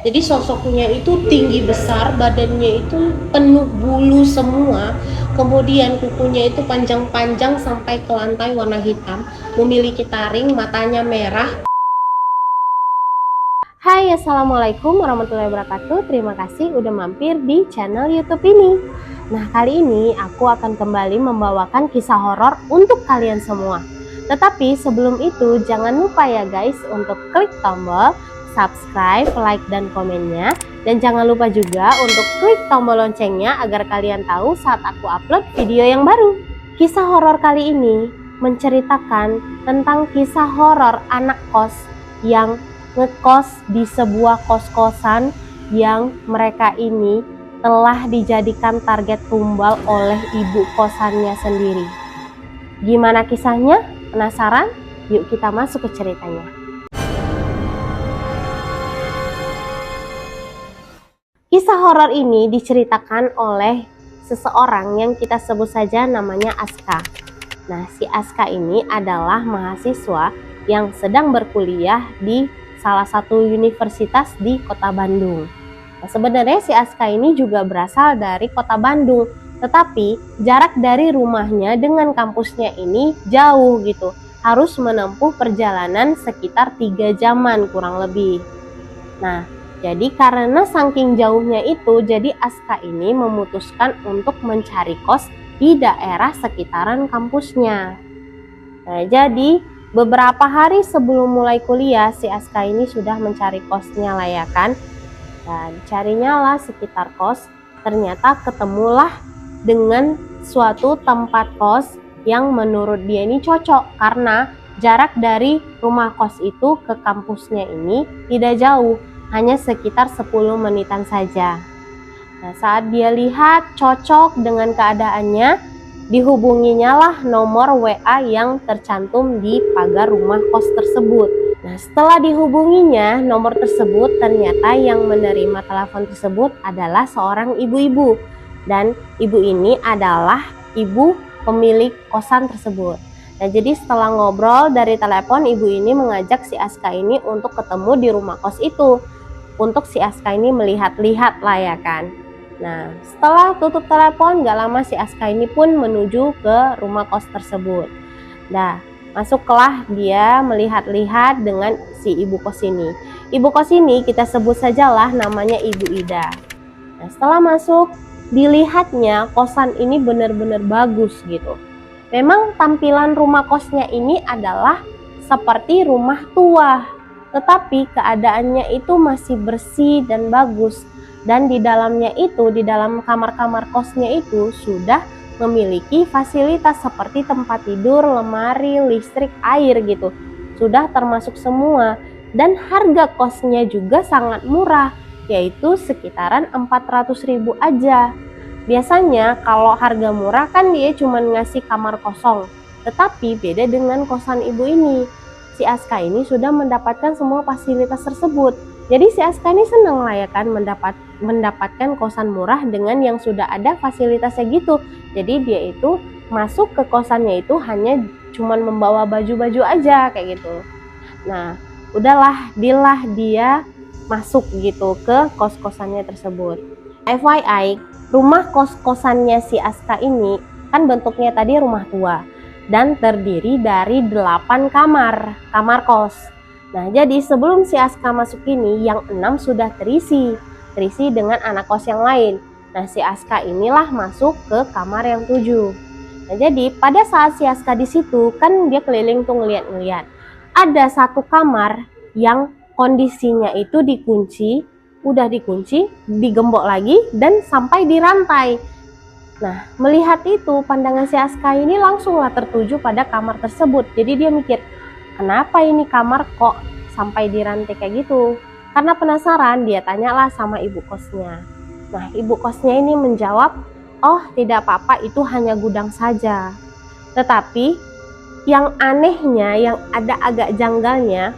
Jadi sosoknya itu tinggi besar, badannya itu penuh bulu semua, kemudian kukunya itu panjang-panjang sampai ke lantai warna hitam, memiliki taring, matanya merah. Hai, assalamualaikum warahmatullahi wabarakatuh. Terima kasih udah mampir di channel YouTube ini. Nah, kali ini aku akan kembali membawakan kisah horor untuk kalian semua. Tetapi sebelum itu, jangan lupa ya guys untuk klik tombol subscribe, like, dan komennya. Dan jangan lupa juga untuk klik tombol loncengnya agar kalian tahu saat aku upload video yang baru. Kisah horor kali ini menceritakan tentang kisah horor anak kos yang ngekos di sebuah kos-kosan yang mereka ini telah dijadikan target tumbal oleh ibu kosannya sendiri. Gimana kisahnya? Penasaran? Yuk kita masuk ke ceritanya. Kisah horor ini diceritakan oleh seseorang yang kita sebut saja namanya Aska. Nah, si Aska ini adalah mahasiswa yang sedang berkuliah di salah satu universitas di Kota Bandung. Nah, sebenarnya si Aska ini juga berasal dari Kota Bandung, tetapi jarak dari rumahnya dengan kampusnya ini jauh gitu. Harus menempuh perjalanan sekitar 3 jaman kurang lebih. Nah, jadi karena saking jauhnya itu, jadi Aska ini memutuskan untuk mencari kos di daerah sekitaran kampusnya. Nah, jadi beberapa hari sebelum mulai kuliah, si Aska ini sudah mencari kosnya lah ya kan. Dan carinya lah sekitar kos, ternyata ketemulah dengan suatu tempat kos yang menurut dia ini cocok karena jarak dari rumah kos itu ke kampusnya ini tidak jauh, hanya sekitar 10 menitan saja. Nah, saat dia lihat cocok dengan keadaannya, dihubunginya lah nomor WA yang tercantum di pagar rumah kos tersebut. Nah, setelah dihubunginya nomor tersebut, ternyata yang menerima telepon tersebut adalah seorang ibu-ibu. Dan ibu ini adalah ibu pemilik kosan tersebut. Nah, jadi setelah ngobrol dari telepon, ibu ini mengajak si Aska ini untuk ketemu di rumah kos itu. Untuk si Aska ini melihat-lihat lah ya kan. Nah, setelah tutup telepon, gak lama si Aska ini pun menuju ke rumah kos tersebut. Nah, masuklah dia melihat-lihat dengan si ibu kos ini. Ibu kos ini kita sebut sajalah namanya Ibu Ida. Nah, setelah masuk, dilihatnya kosan ini benar-benar bagus gitu. Memang tampilan rumah kosnya ini adalah seperti rumah tua, tetapi keadaannya itu masih bersih dan bagus. Dan di dalamnya itu, di dalam kamar-kamar kosnya itu sudah memiliki fasilitas seperti tempat tidur, lemari, listrik, air gitu. Sudah termasuk semua. Dan harga kosnya juga sangat murah, yaitu sekitaran 400.000 aja. Biasanya kalau harga murah kan dia cuma ngasih kamar kosong. Tetapi beda dengan kosan ibu ini. Si Aska ini sudah mendapatkan semua fasilitas tersebut. Jadi si Aska ini senang lah ya kan mendapatkan kosan murah dengan yang sudah ada fasilitasnya gitu. Jadi dia itu masuk ke kosannya itu hanya cuman membawa baju-baju aja kayak gitu. Nah, udahlah dia masuk gitu ke kos-kosannya tersebut. FYI, rumah kos-kosannya si Aska ini kan bentuknya tadi rumah tua dan terdiri dari 8 kamar kos. Nah, jadi sebelum si Aska masuk ini, yang 6 sudah terisi dengan anak kos yang lain. Nah, si Aska inilah masuk ke kamar yang 7. Nah, jadi pada saat si Aska di situ kan dia keliling tuh ngeliat-ngeliat. Ada satu kamar yang kondisinya itu dikunci, udah dikunci, digembok lagi dan sampai dirantai. Nah, melihat itu, pandangan si Aska ini langsunglah tertuju pada kamar tersebut. Jadi dia mikir, kenapa ini kamar kok sampai dirantai kayak gitu? Karena penasaran, dia tanyalah sama ibu kosnya. Nah, ibu kosnya ini menjawab, oh tidak apa-apa, itu hanya gudang saja. Tetapi yang anehnya, yang ada agak janggalnya,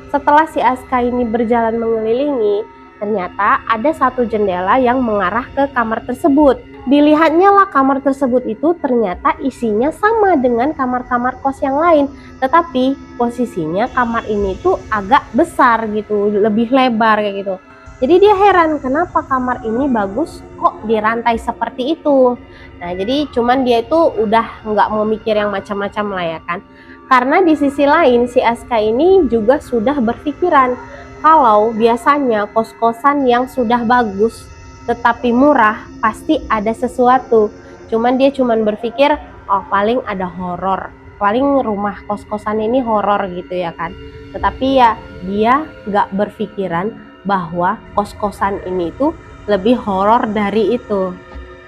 setelah si Aska ini berjalan mengelilingi, ternyata ada satu jendela yang mengarah ke kamar tersebut. Dilihatnya lah kamar tersebut itu ternyata isinya sama dengan kamar-kamar kos yang lain, tetapi posisinya kamar ini tuh agak besar gitu, lebih lebar kayak gitu. Jadi dia heran kenapa kamar ini bagus kok dirantai seperti itu. Nah jadi cuman dia itu udah nggak mau mikir yang macam-macam lah ya kan. Karena di sisi lain si Aska ini juga sudah berpikiran kalau biasanya kos-kosan yang sudah bagus tetapi murah pasti ada sesuatu. Cuman dia cuman berpikir oh paling ada horor, paling rumah kos-kosan ini horor gitu ya kan. Tetapi ya dia nggak berpikiran bahwa kos-kosan ini tuh lebih horor dari itu.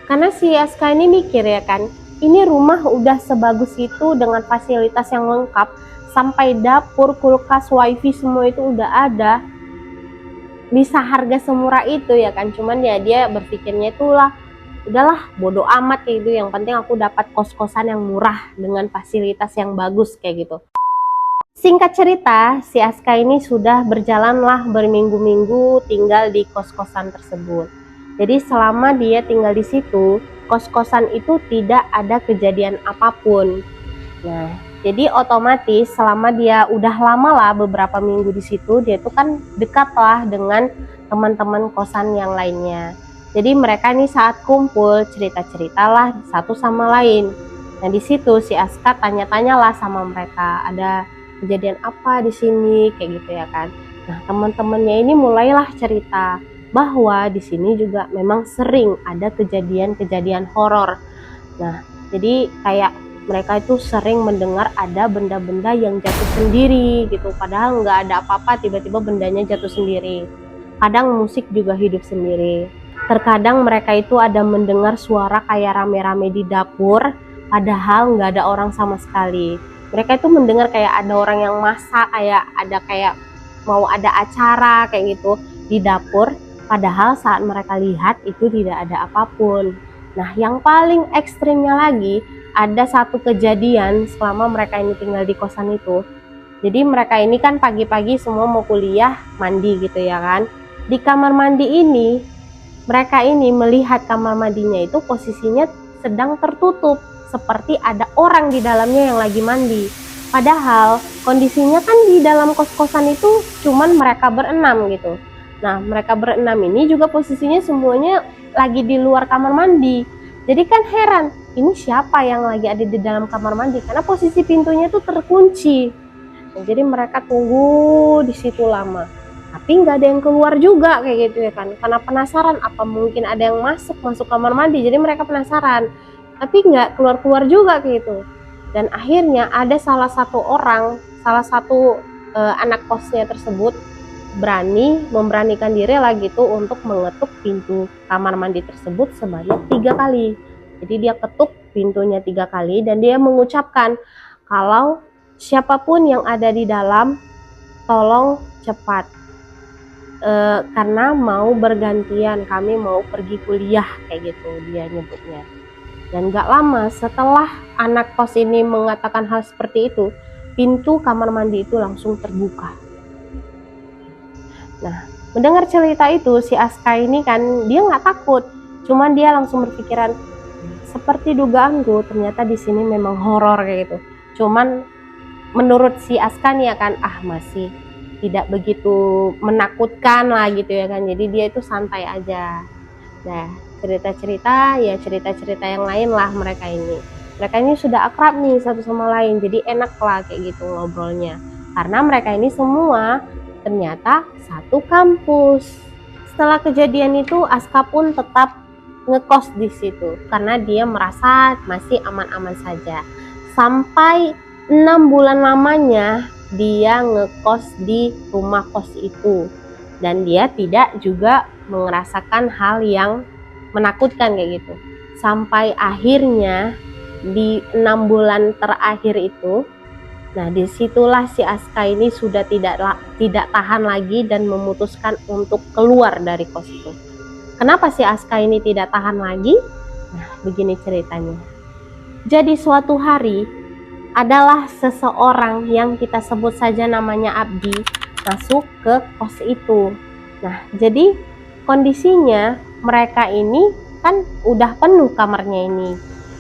Karena si Aska ini mikir ya kan, ini rumah udah sebagus itu dengan fasilitas yang lengkap, sampai dapur, kulkas, wifi semua itu udah ada, bisa harga semurah itu ya kan. Cuman ya dia berpikirnya itulah, udahlah bodo amat kayak gitu, yang penting aku dapat kos-kosan yang murah dengan fasilitas yang bagus kayak gitu. Singkat cerita, si Aska ini sudah berjalanlah berminggu-minggu tinggal di kos-kosan tersebut. Jadi selama dia tinggal di situ, kos-kosan itu tidak ada kejadian apapun. Nah, jadi otomatis selama dia udah lama lah beberapa minggu di situ, dia itu kan dekat lah dengan teman-teman kosan yang lainnya. Jadi mereka nih saat kumpul cerita-ceritalah satu sama lain. Nah di situ si Aska tanya-tanya lah sama mereka, ada kejadian apa di sini kayak gitu ya kan. Nah teman-temannya ini mulailah cerita bahwa di sini juga memang sering ada kejadian-kejadian horor. Nah jadi kayak mereka itu sering mendengar ada benda-benda yang jatuh sendiri gitu, padahal nggak ada apa-apa tiba-tiba bendanya jatuh sendiri. Kadang musik juga hidup sendiri. Terkadang mereka itu ada mendengar suara kayak rame-rame di dapur, padahal nggak ada orang sama sekali. Mereka itu mendengar kayak ada orang yang masak, kayak mau ada acara kayak gitu di dapur, padahal saat mereka lihat itu tidak ada apapun. Nah yang paling ekstrimnya lagi, ada satu kejadian selama mereka ini tinggal di kosan itu. Jadi mereka ini kan pagi-pagi semua mau kuliah, mandi gitu ya kan. Di kamar mandi ini, mereka ini melihat kamar mandinya itu posisinya sedang tertutup, seperti ada orang di dalamnya yang lagi mandi. Padahal kondisinya kan di dalam kos-kosan itu cuman mereka berenam gitu. Nah mereka berenam ini juga posisinya semuanya lagi di luar kamar mandi. Jadi kan heran, ini siapa yang lagi ada di dalam kamar mandi, karena posisi pintunya itu terkunci. Nah, jadi mereka tunggu di situ lama, tapi nggak ada yang keluar juga kayak gitu ya kan, karena penasaran apa mungkin ada yang masuk kamar mandi. Jadi mereka penasaran, tapi nggak keluar juga kayak gitu. Dan akhirnya ada salah satu anak kosnya tersebut memberanikan diri lah gitu untuk mengetuk pintu kamar mandi tersebut sebanyak 3 kali. Jadi dia ketuk pintunya 3 kali dan dia mengucapkan kalau siapapun yang ada di dalam tolong cepat, karena mau bergantian, kami mau pergi kuliah kayak gitu dia nyebutnya. Dan gak lama setelah anak kos ini mengatakan hal seperti itu, pintu kamar mandi itu langsung terbuka. Nah, mendengar cerita itu si Aska ini kan dia nggak takut, cuman dia langsung berpikiran seperti dugaanku, ternyata di sini memang horor kayak gitu. Cuman menurut si Aska nih ya kan, masih tidak begitu menakutkan lah gitu ya kan. Jadi dia itu santai aja. Nah, cerita-cerita yang lain lah mereka ini. Mereka ini sudah akrab nih satu sama lain, jadi enak lah kayak gitu ngobrolnya. Karena mereka ini semua ternyata satu kampus. Setelah kejadian itu Aska pun tetap ngekos di situ karena dia merasa masih aman-aman saja. Sampai 6 bulan lamanya dia ngekos di rumah kos itu, dan dia tidak juga merasakan hal yang menakutkan kayak gitu. Sampai akhirnya di 6 bulan terakhir itu, nah disitulah si Aska ini sudah tidak tahan lagi dan memutuskan untuk keluar dari kos itu. Kenapa si Aska ini tidak tahan lagi? Nah begini ceritanya. Jadi suatu hari adalah seseorang yang kita sebut saja namanya Abdi masuk ke kos itu. Nah jadi kondisinya mereka ini kan udah penuh kamarnya ini.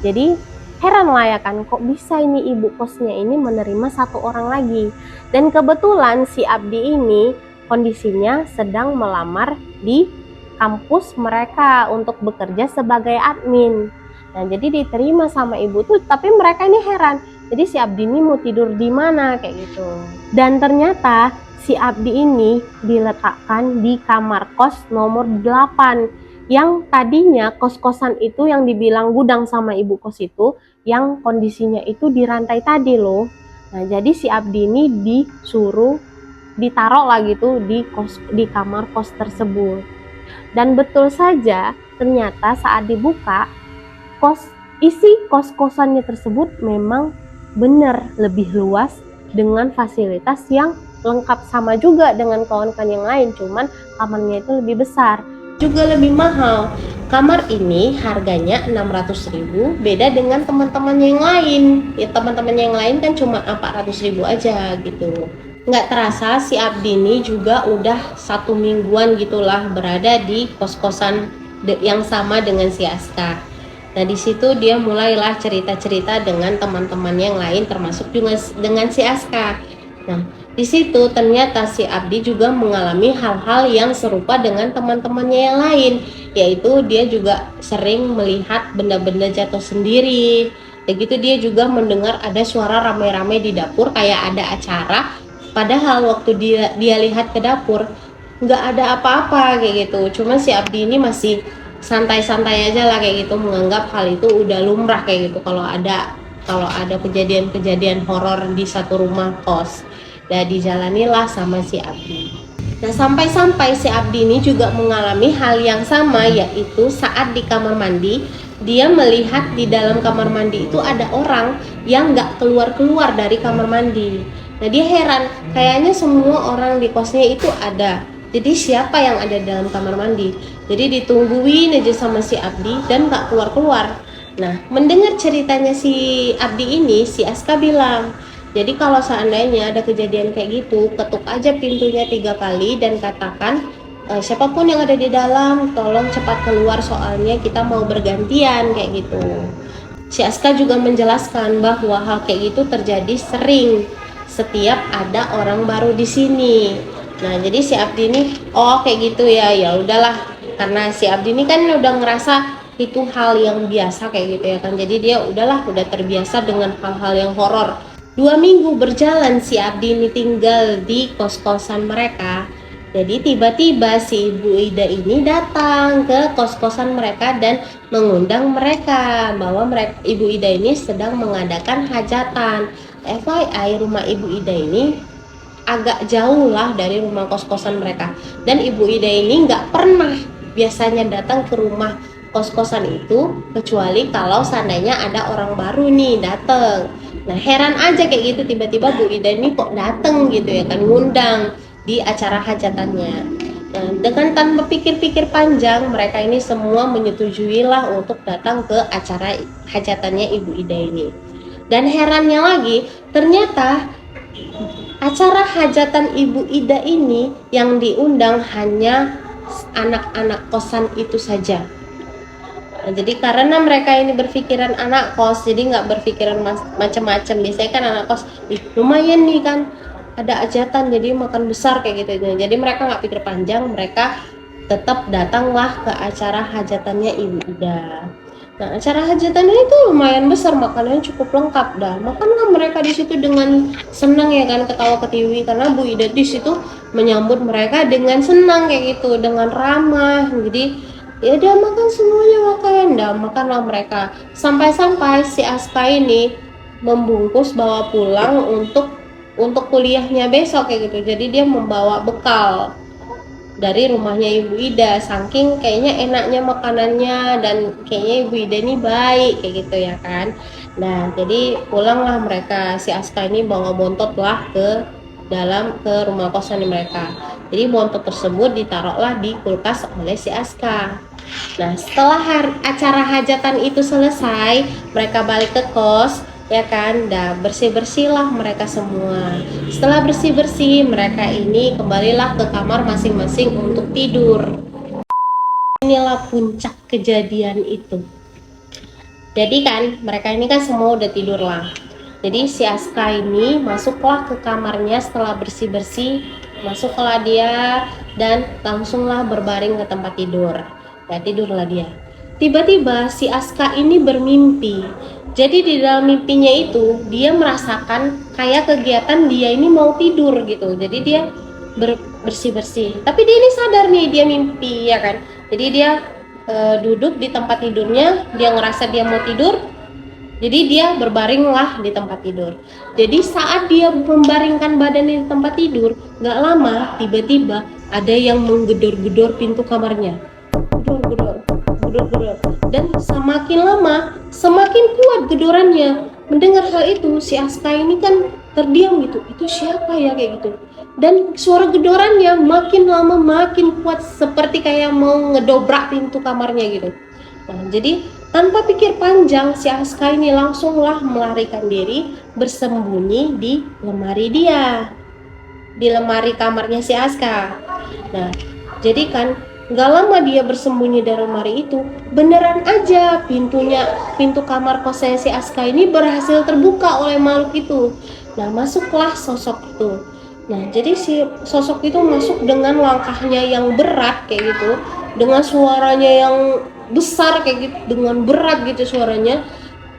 Jadi heran lah ya kan, kok bisa ini ibu kosnya ini menerima satu orang lagi. Dan kebetulan si Abdi ini kondisinya sedang melamar di kampus mereka untuk bekerja sebagai admin. Nah, jadi diterima sama ibu tuh, tapi mereka ini heran. Jadi si Abdi ini mau tidur di mana kayak gitu. Dan ternyata si Abdi ini diletakkan di kamar kos nomor 8. Yang tadinya kos-kosan itu yang dibilang gudang sama ibu kos itu, yang kondisinya itu di rantai tadi loh. Nah, jadi si Abdi ini disuruh ditaruh lah gitu di kamar kos tersebut. Dan betul saja, ternyata saat dibuka, isi kos-kosannya tersebut memang benar lebih luas dengan fasilitas yang lengkap, sama juga dengan kawan-kawan yang lain, cuman kamarnya itu lebih besar, juga lebih mahal. Kamar ini harganya 600.000, beda dengan teman-teman yang lain. Ya teman-teman yang lain kan cuma 400.000 aja gitu. Nggak terasa si Abdi ini juga udah 1 mingguan gitulah berada di kos-kosan yang sama dengan si Aska. Nah di situ dia mulailah cerita-cerita dengan teman-teman yang lain, termasuk juga dengan si Aska. Nah di situ ternyata si Abdi juga mengalami hal-hal yang serupa dengan teman-temannya yang lain, yaitu dia juga sering melihat benda-benda jatuh sendiri. Begitu dia juga mendengar ada suara ramai-ramai di dapur kayak ada acara, padahal waktu dia lihat ke dapur nggak ada apa-apa kayak gitu. Cuma si Abdi ini masih santai-santai aja lah kayak gitu, menganggap hal itu udah lumrah kayak gitu kalau ada kejadian-kejadian horor di satu rumah kos. Dan dijalanilah sama si Abdi. Nah sampai-sampai si Abdi ini juga mengalami hal yang sama, yaitu saat di kamar mandi dia melihat di dalam kamar mandi itu ada orang yang nggak keluar-keluar dari kamar mandi. Nah dia heran, kayaknya semua orang di kosnya itu ada, jadi siapa yang ada dalam kamar mandi? Jadi ditungguin aja sama si Abdi dan nggak keluar-keluar. Nah mendengar ceritanya si Abdi ini, si Aska bilang, jadi kalau seandainya ada kejadian kayak gitu, ketuk aja pintunya 3 kali dan katakan siapapun yang ada di dalam tolong cepat keluar, soalnya kita mau bergantian kayak gitu. Si Aska juga menjelaskan bahwa hal kayak gitu terjadi sering setiap ada orang baru di sini. Nah jadi si Abdi ini kayak gitu ya, ya udahlah, karena si Abdi ini kan udah ngerasa itu hal yang biasa kayak gitu ya kan, jadi dia udah terbiasa dengan hal-hal yang horor. 2 minggu berjalan si Abdi ini tinggal di kos-kosan mereka. Jadi tiba-tiba si Ibu Ida ini datang ke kos-kosan mereka dan mengundang mereka bahwa Ibu Ida ini sedang mengadakan hajatan. FYI, rumah Ibu Ida ini agak jauh lah dari rumah kos-kosan mereka. Dan Ibu Ida ini nggak pernah biasanya datang ke rumah kos-kosan itu kecuali kalau seandainya ada orang baru nih datang. Nah heran aja kayak gitu, tiba-tiba Bu Ida ini kok dateng gitu ya kan, ngundang di acara hajatannya. Nah dengan tanpa pikir-pikir panjang, mereka ini semua menyetujui lah untuk datang ke acara hajatannya Ibu Ida ini. Dan herannya lagi, ternyata acara hajatan Ibu Ida ini yang diundang hanya anak-anak kosan itu saja. Nah, jadi karena mereka ini berpikiran anak kos, jadi nggak berpikiran macam-macam. Biasanya kan anak kos, lumayan nih kan ada hajatan, jadi makan besar kayak gitu. Jadi mereka nggak pikir panjang, mereka tetap datanglah ke acara hajatannya Ibu Ida. Nah acara hajatannya itu lumayan besar, makanannya cukup lengkap dah. Makanlah mereka di situ dengan senang ya kan, ketawa ketiwi, karena Bu Ida di situ menyambut mereka dengan senang kayak gitu, dengan ramah. Jadi ya udah makan semuanya, makanlah mereka, sampai-sampai si Aska ini membungkus bawa pulang untuk kuliahnya besok kayak gitu. Jadi dia membawa bekal dari rumahnya Ibu Ida, saking kayaknya enaknya makanannya dan kayaknya Ibu Ida ini baik kayak gitu ya kan. Nah jadi pulanglah mereka, si Aska ini bawa bontot lah ke rumah kosan mereka. Jadi bontot tersebut ditaruhlah di kulkas oleh si Aska. Nah setelah acara hajatan itu selesai, mereka balik ke kos ya kan, bersih-bersih lah mereka semua. Setelah bersih-bersih, mereka ini kembalilah ke kamar masing-masing untuk tidur. Inilah puncak kejadian itu. Jadi kan mereka ini kan semua udah tidur lah. Jadi si Aska ini masuklah ke kamarnya setelah bersih-bersih. masuklah dia dan langsunglah berbaring ke tempat tidur. Ya, tidurlah dia. Tiba-tiba si Aska ini bermimpi. Jadi di dalam mimpinya itu dia merasakan kayak kegiatan dia ini mau tidur gitu. Jadi dia bersih-bersih. Tapi dia ini sadar nih dia mimpi ya kan. Jadi dia duduk di tempat tidurnya, dia ngerasa dia mau tidur. Jadi dia berbaringlah di tempat tidur. Jadi saat dia membaringkan badannya di tempat tidur, gak lama tiba-tiba ada yang menggedor-gedor pintu kamarnya. Gedor-gedor, gedor-gedor. Dan semakin lama, semakin kuat gedorannya. Mendengar hal itu, si Aska ini kan terdiam gitu. Itu siapa ya kayak gitu. Dan suara gedorannya makin lama makin kuat seperti kayak mau ngedobrak pintu kamarnya gitu. Nah, jadi tanpa pikir panjang si Aska ini langsunglah melarikan diri bersembunyi di lemari dia. Di lemari kamarnya si Aska. Nah, jadi kan gak lama dia bersembunyi dari lemari itu, beneran aja pintu kamar kosnya si Aska ini berhasil terbuka oleh makhluk itu. Nah, masuklah sosok itu. Nah, jadi si sosok itu masuk dengan langkahnya yang berat kayak gitu, dengan suaranya yang besar kayak gitu, dengan berat gitu suaranya,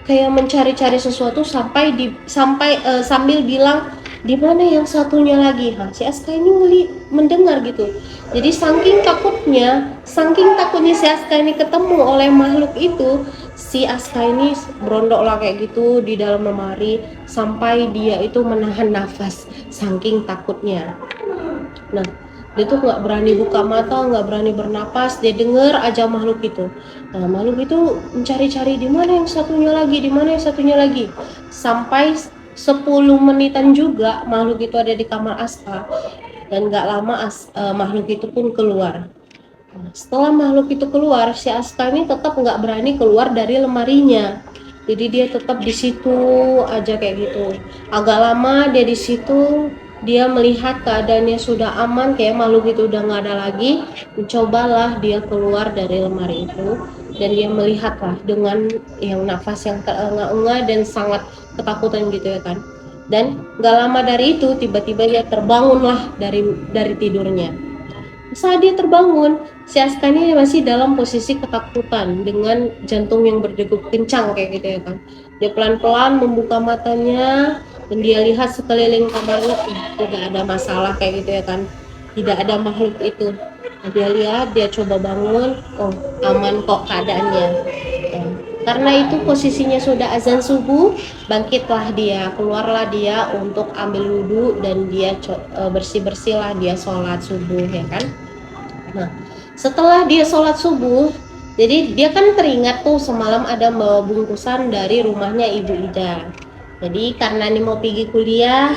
kayak mencari-cari sesuatu sambil bilang di mana yang satunya lagi. Nah, si Aska ini mendengar gitu. Jadi saking takutnya si Aska ini ketemu oleh makhluk itu, si Aska ini berondok lah kayak gitu di dalam lemari sampai dia itu menahan nafas saking takutnya. Nah, dia tuh nggak berani buka mata, nggak berani bernapas, dia dengar aja makhluk itu. Nah, makhluk itu mencari-cari di mana yang satunya lagi, di mana yang satunya lagi. Sampai 10 menitan juga makhluk itu ada di kamar Aska. Dan nggak lama makhluk itu pun keluar. Nah, setelah makhluk itu keluar, si Aska ini tetap nggak berani keluar dari lemarinya. Jadi dia tetap di situ aja kayak gitu. Agak lama dia di situ. Dia melihat keadaannya sudah aman, kayak makhluk itu udah nggak ada lagi. Mencobalah dia keluar dari lemari itu dan dia melihatlah dengan yang nafas yang terengah-engah dan sangat ketakutan gitu ya kan. Dan nggak lama dari itu tiba-tiba dia terbangunlah dari tidurnya. Saat dia terbangun, si Aska ini masih dalam posisi ketakutan dengan jantung yang berdegup kencang kayak gitu ya kan. Dia pelan-pelan membuka matanya dan dia lihat sekeliling kamarnya tidak ada masalah kayak gitu ya kan. Tidak ada makhluk itu. Nah, dia lihat, dia coba bangun, oh aman kok keadaannya. Ya. Karena itu posisinya sudah azan subuh, bangkitlah dia, keluarlah dia untuk ambil wudhu dan dia bersih-bersih lah, dia sholat subuh ya kan. Nah, setelah dia sholat subuh, jadi dia kan teringat tuh semalam ada bawa bungkusan dari rumahnya Ibu Ida. Jadi karena ini mau pergi kuliah,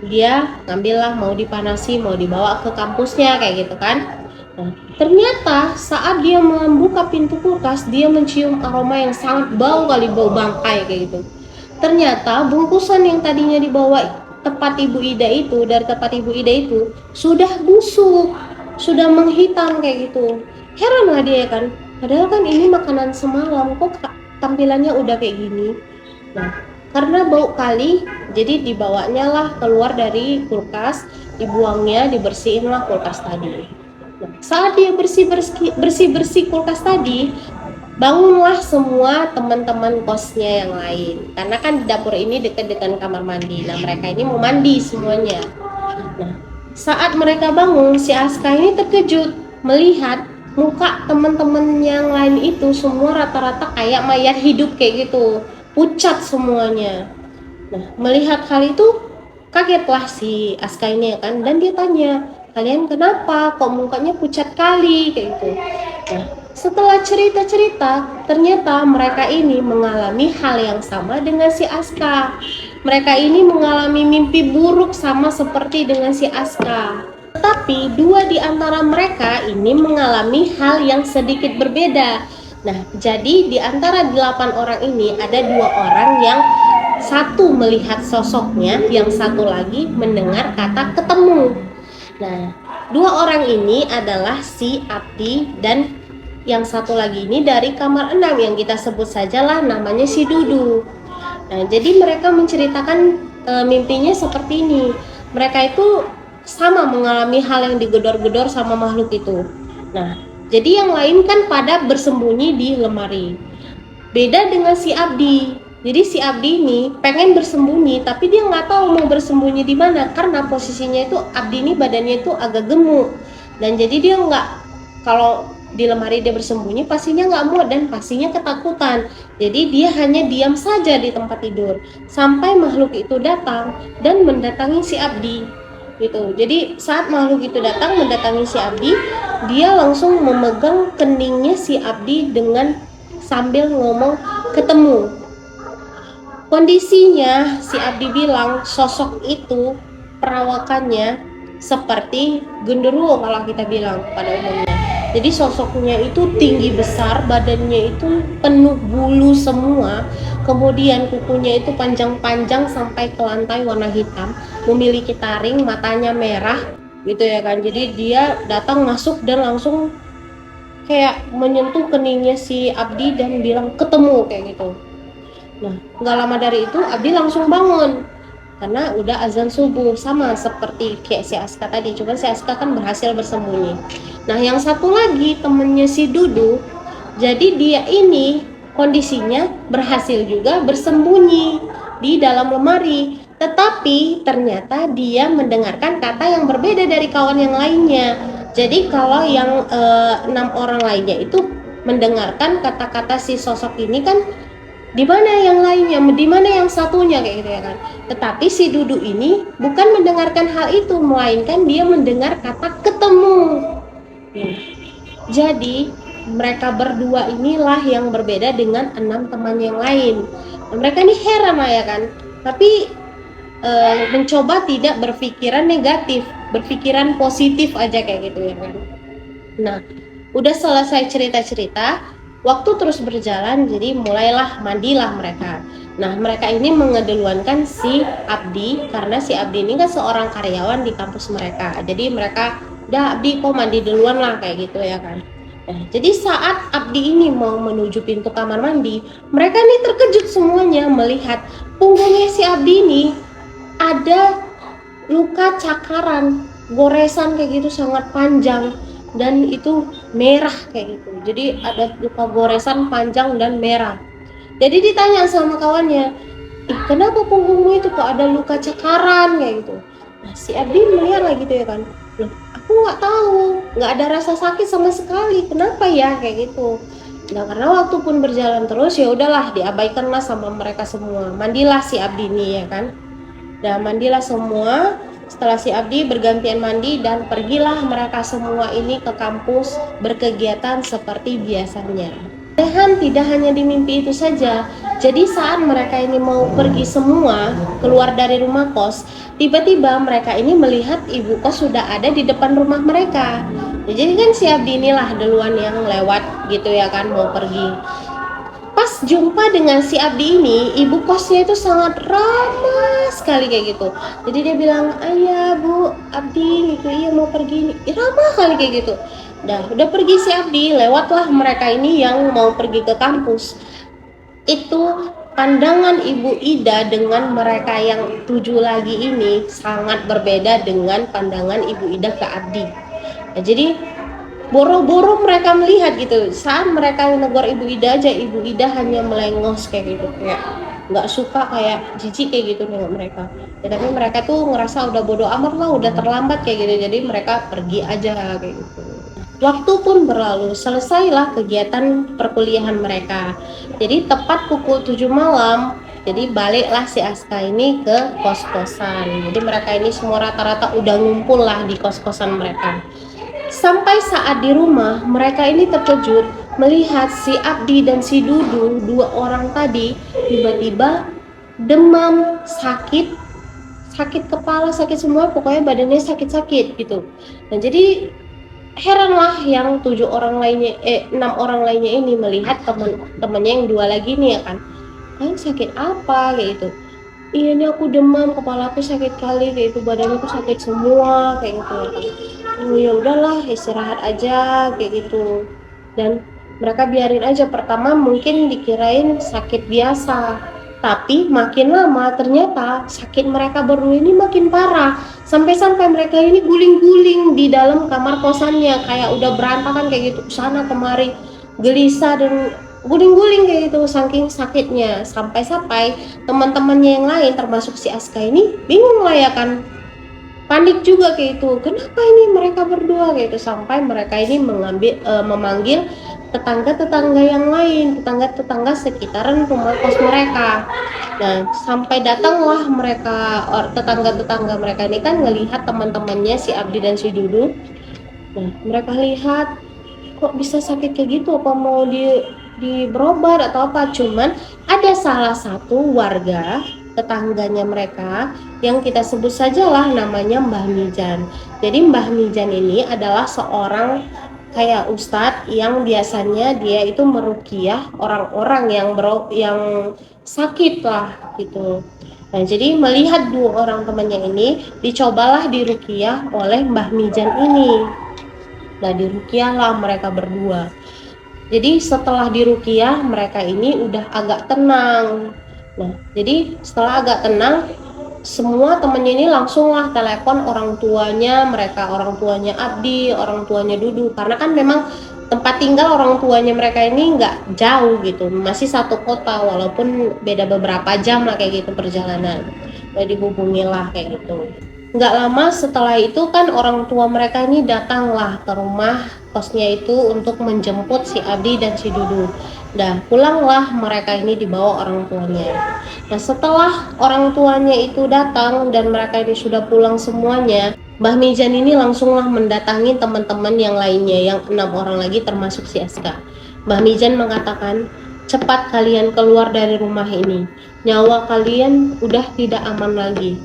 dia ngambil lah, mau dipanasi, mau dibawa ke kampusnya kayak gitu kan. Nah, ternyata saat dia membuka pintu kulkas, dia mencium aroma yang sangat bau bangkai kayak gitu. Ternyata bungkusan yang tadinya dibawa tempat Ibu Ida itu, dari tempat Ibu Ida itu sudah busuk, sudah menghitam kayak gitu. Heran lah dia kan, padahal kan ini makanan semalam kok tampilannya udah kayak gini. Nah, karena bau kali, jadi dibawanya lah keluar dari kulkas, dibuangnya, dibersihin lah kulkas tadi. Nah, saat dia bersih kulkas tadi, bangunlah semua teman-teman kosnya yang lain. Karena kan di dapur ini dekat dengan kamar mandi. Nah, mereka ini mau mandi semuanya. Nah, saat mereka bangun, si Aska ini terkejut melihat muka teman-teman yang lain itu semua rata-rata kayak mayat hidup kayak gitu, pucat semuanya. Nah, melihat hal itu kagetlah si Aska ini ya kan, dan dia tanya, kalian kenapa kok mukanya pucat kali kayak gitu. Nah, setelah cerita-cerita, ternyata mereka ini mengalami hal yang sama dengan si Aska. Mereka ini mengalami mimpi buruk sama seperti dengan si Aska. Tetapi dua di antara mereka ini mengalami hal yang sedikit berbeda. Nah, jadi di antara 8 orang ini ada 2 orang yang satu melihat sosoknya, yang satu lagi mendengar kata ketemu. Nah, 2 orang ini adalah si Abdi dan yang satu lagi ini dari kamar 6 yang kita sebut sajalah namanya si Dudu. Nah, jadi mereka menceritakan mimpinya seperti ini. Mereka itu sama mengalami hal yang digedor-gedor sama makhluk itu. Nah, jadi yang lain kan pada bersembunyi di lemari. Beda dengan si Abdi. Jadi si Abdi ini pengen bersembunyi, tapi dia nggak tahu mau bersembunyi di mana karena posisinya itu Abdi ini badannya itu agak gemuk, dan jadi dia nggak, kalau di lemari dia bersembunyi pastinya nggak muat dan pastinya ketakutan. Jadi dia hanya diam saja di tempat tidur sampai makhluk itu datang dan mendatangi si Abdi gitu. Jadi saat makhluk itu datang mendatangi si Abdi, dia langsung memegang keningnya si Abdi dengan sambil ngomong ketemu. Kondisinya si Abdi bilang sosok itu perawakannya seperti genderuwo kalau kita bilang pada umumnya. Jadi sosoknya itu tinggi besar, badannya itu penuh bulu semua, kemudian kukunya itu panjang-panjang sampai ke lantai warna hitam, memiliki taring, matanya merah gitu ya kan. Jadi dia datang masuk dan langsung kayak menyentuh keningnya si Abdi dan bilang ketemu kayak gitu. Nah, nggak lama dari itu Abdi langsung bangun karena udah azan subuh, sama seperti kayak si Aska tadi, cuma si Aska kan berhasil bersembunyi. Nah, yang satu lagi temennya si Dudu, jadi dia ini kondisinya berhasil juga bersembunyi di dalam lemari, tetapi ternyata dia mendengarkan kata yang berbeda dari kawan yang lainnya. Jadi kalau yang 6 orang lainnya itu mendengarkan kata-kata si sosok ini kan, di mana yang lainnya, di mana yang satunya kayak gitu ya kan. Tetapi si Dudu ini bukan mendengarkan hal itu, melainkan dia mendengar kata ketemu. Nah, jadi mereka berdua inilah yang berbeda dengan 6 teman yang lain. Nah, mereka ini heran lah ya kan, tapi mencoba tidak berpikiran negatif, berpikiran positif aja kayak gitu ya kan. Nah, udah selesai cerita-cerita, waktu terus berjalan, jadi mulailah mandilah mereka. Nah, mereka ini mengedeluankan si Abdi karena si Abdi ini kan seorang karyawan di kampus mereka. Jadi mereka, udah Abdi kok mandi duluan lah kayak gitu ya kan. Nah, jadi saat Abdi ini mau menuju pintu kamar mandi, mereka ini terkejut semuanya melihat punggungnya si Abdi ini ada luka cakaran, goresan kayak gitu sangat panjang dan itu merah kayak gitu. Jadi ada luka goresan panjang dan merah. Jadi ditanya sama kawannya, kenapa punggungmu itu kok ada luka cakaran kayak gitu. Nah, si Abdi melihat lagi gitu ya kan, loh, aku nggak tahu, nggak ada rasa sakit sama sekali, kenapa ya kayak gitu. Nah, karena waktu pun berjalan terus, ya udahlah diabaikanlah sama mereka semua. Mandilah si Abdi ini ya kan. Dan mandilah semua. Setelah si Abdi bergantian mandi dan pergilah mereka semua ini ke kampus berkegiatan seperti biasanya. Dan tidak hanya di mimpi itu saja. Jadi saat mereka ini mau pergi semua keluar dari rumah kos, tiba-tiba mereka ini melihat ibu kos sudah ada di depan rumah mereka. Jadi kan si Abdi inilah duluan yang lewat gitu ya kan, mau pergi. Pas jumpa dengan si Abdi ini, ibu kosnya itu sangat ramah sekali kayak gitu. Jadi dia bilang, ayah bu, Abdi gitu, iya mau pergi, ramah kali kayak gitu. Udah pergi si Abdi, lewatlah mereka ini yang mau pergi ke kampus. Itu pandangan Ibu Ida dengan mereka yang 7 lagi ini sangat berbeda dengan pandangan Ibu Ida ke Abdi. Nah, jadi boro-boro mereka melihat gitu. Saat mereka menegur Ibu Ida aja, Ibu Ida hanya melengos kayak gitu, kayak nggak suka, kayak jijik kayak gitu nengok mereka. Ya, tapi mereka tuh ngerasa udah bodo amat lah, udah terlambat kayak gitu. Jadi mereka pergi aja kayak gitu. Waktu pun berlalu, selesailah kegiatan perkuliahan mereka. Jadi tepat pukul 7 malam, jadi baliklah si Aska ini ke kos-kosan. Jadi mereka ini semua rata-rata udah ngumpul lah di kos-kosan mereka. Sampai saat di rumah, mereka ini terkejut melihat si Abdi dan si Dudu, 2 orang tadi, tiba-tiba demam, sakit kepala, sakit semua, pokoknya badannya sakit-sakit gitu. Nah, jadi heranlah yang 6 orang lainnya ini melihat temen-temennya yang 2 lagi nih ya kan. Kalian sakit apa kayak gitu? Iya nih aku demam, kepala aku sakit kali kayak itu, badanku sakit semua kayak gitu ya kan. Oh ya udahlah istirahat aja kayak gitu. Dan mereka biarin aja, pertama mungkin dikirain sakit biasa, Tapi makin lama ternyata sakit mereka berdua ini makin parah. Sampai-sampai mereka ini guling-guling di dalam kamar kosannya, kayak udah berantakan kayak gitu, sana kemari, gelisah dan guling-guling kayak gitu saking sakitnya. Sampai-sampai teman-temannya yang lain termasuk si Aska ini bingung lah ya kan, panik juga kayak itu, kenapa ini mereka berdua kayak itu, sampai mereka ini memanggil tetangga-tetangga yang lain, tetangga-tetangga sekitaran rumah kos mereka. Nah, sampai datanglah mereka, tetangga-tetangga mereka ini kan ngelihat teman-temannya si Abdi dan si Dudu. Nah, mereka lihat kok bisa sakit kayak gitu, apa mau di berobat atau apa. Cuman ada salah satu warga tetangganya mereka yang kita sebut sajalah namanya Mbah Mijan. Jadi Mbah Mijan ini adalah seorang kayak ustadz yang biasanya dia itu meruqyah orang-orang yang sakit lah gitu. Nah, jadi melihat dua orang temannya ini, dicobalah diruqyah oleh Mbah Mijan ini. Nah, diruqyahlah mereka berdua. Jadi setelah diruqyah mereka ini udah agak tenang. Nah, jadi setelah agak tenang, semua temennya ini langsunglah telepon orang tuanya mereka, orang tuanya Abdi, orang tuanya Dudu, karena kan memang tempat tinggal orang tuanya mereka ini nggak jauh gitu, masih satu kota walaupun beda beberapa jam lah kayak gitu perjalanan. Udah dihubungilah kayak gitu. Nggak lama setelah itu kan orang tua mereka ini datanglah ke rumah kosnya itu untuk menjemput si Abdi dan si Dudu. Dan pulanglah mereka ini dibawa orang tuanya. Nah, setelah orang tuanya itu datang dan mereka ini sudah pulang semuanya, Mbah Mijan ini langsunglah mendatangi teman-teman yang lainnya, yang 6 orang lagi termasuk si Aska. Mbah Mijan mengatakan, cepat kalian keluar dari rumah ini, nyawa kalian udah tidak aman lagi.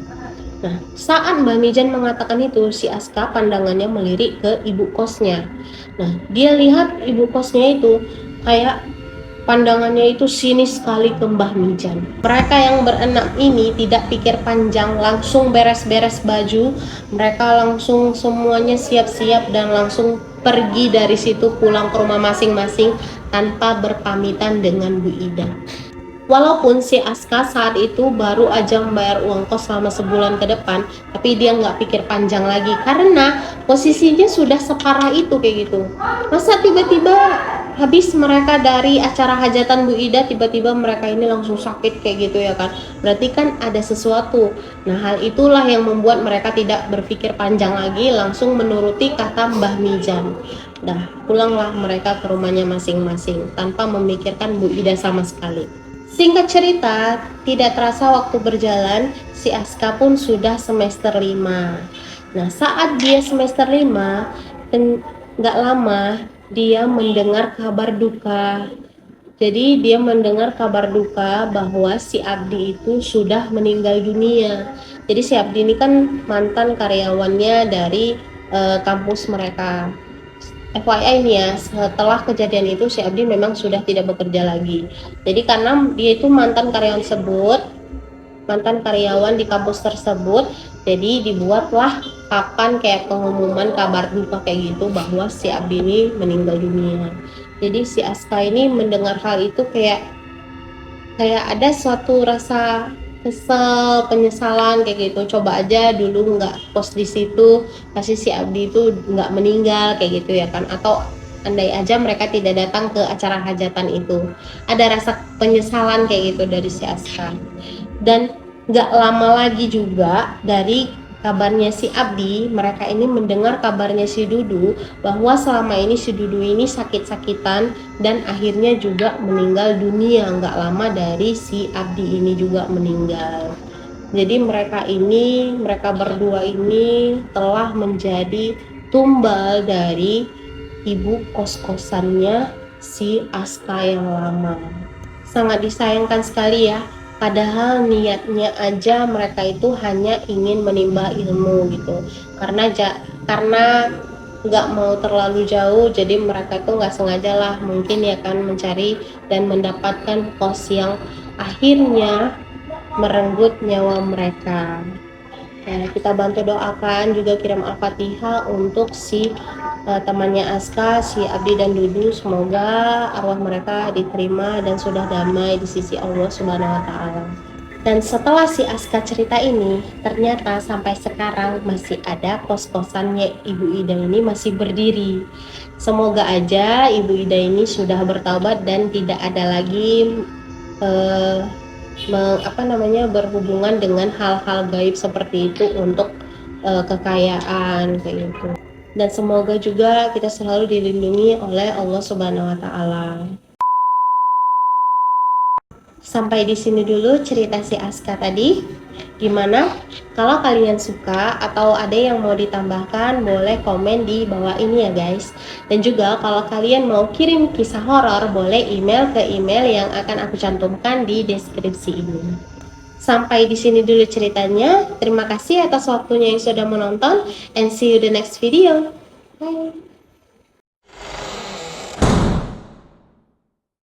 Nah, saat Mbah Mijan mengatakan itu, si Aska pandangannya melirik ke ibu kosnya. Nah, dia lihat ibu kosnya itu kayak pandangannya itu sinis sekali ke Mbah Mijan. Mereka yang berenam ini tidak pikir panjang, langsung beres-beres baju. Mereka langsung semuanya siap-siap dan langsung pergi dari situ pulang ke rumah masing-masing tanpa berpamitan dengan Bu Ida. Walaupun si Aska saat itu baru aja membayar uang kos selama sebulan ke depan, tapi dia nggak pikir panjang lagi karena posisinya sudah separah itu kayak gitu. Masa tiba-tiba habis mereka dari acara hajatan Bu Ida, tiba-tiba mereka ini langsung sakit kayak gitu ya kan. Berarti kan ada sesuatu. Nah, hal itulah yang membuat mereka tidak berpikir panjang lagi, langsung menuruti kata Mbah Mijan. Nah, pulanglah mereka ke rumahnya masing-masing tanpa memikirkan Bu Ida sama sekali. Singkat cerita, tidak terasa waktu berjalan, si Aska pun sudah semester 5. Nah, saat dia semester 5, nggak lama dia mendengar kabar duka. Jadi dia mendengar kabar duka bahwa si Abdi itu sudah meninggal dunia. Jadi si Abdi ini kan mantan karyawannya dari kampus mereka. FYI nih ya, setelah kejadian itu si Abdi memang sudah tidak bekerja lagi. Jadi karena dia itu mantan karyawan di kampus tersebut, jadi dibuatlah papan kayak pengumuman kabar duka kayak gitu bahwa si Abdi ini meninggal dunia. Jadi si Aska ini mendengar hal itu kayak ada suatu rasa kesel, penyesalan kayak gitu. Coba aja dulu nggak post di situ, pasti si Abdi itu nggak meninggal kayak gitu ya kan. Atau andai aja mereka tidak datang ke acara hajatan itu. Ada rasa penyesalan kayak gitu dari si Aska. Dan nggak lama lagi juga dari kabarnya si Abdi, mereka ini mendengar kabarnya si Dudu bahwa selama ini si Dudu ini sakit-sakitan dan akhirnya juga meninggal dunia. Nggak lama dari si Abdi ini juga meninggal. Jadi mereka berdua ini telah menjadi tumbal dari ibu kos-kosannya si Aska yang lama. Sangat disayangkan sekali ya. Padahal niatnya aja mereka itu hanya ingin menimba ilmu gitu. Karena nggak mau terlalu jauh, jadi mereka itu nggak sengaja lah mungkin ya kan mencari dan mendapatkan kos yang akhirnya merenggut nyawa mereka. Nah, kita bantu doakan juga, kirim Al-Fatihah untuk si temannya Aska, si Abdi dan Dudu, semoga arwah mereka diterima dan sudah damai di sisi Allah Subhanahu wa taala. Dan setelah si Aska cerita ini, ternyata sampai sekarang masih ada kos-kosannya Ibu Ida ini masih berdiri. Semoga aja Ibu Ida ini sudah bertaubat dan tidak ada lagi berhubungan dengan hal-hal gaib seperti itu untuk kekayaan kayak gitu. Dan semoga juga kita selalu dilindungi oleh Allah Subhanahu wa taala. Sampai di sini dulu cerita si Aska tadi. Gimana? Kalau kalian suka atau ada yang mau ditambahkan, boleh komen di bawah ini ya guys. Dan juga kalau kalian mau kirim kisah horor, boleh email ke email yang akan aku cantumkan di deskripsi ini. Sampai di sini dulu ceritanya. Terima kasih atas waktunya yang sudah menonton, and see you the next video. Bye.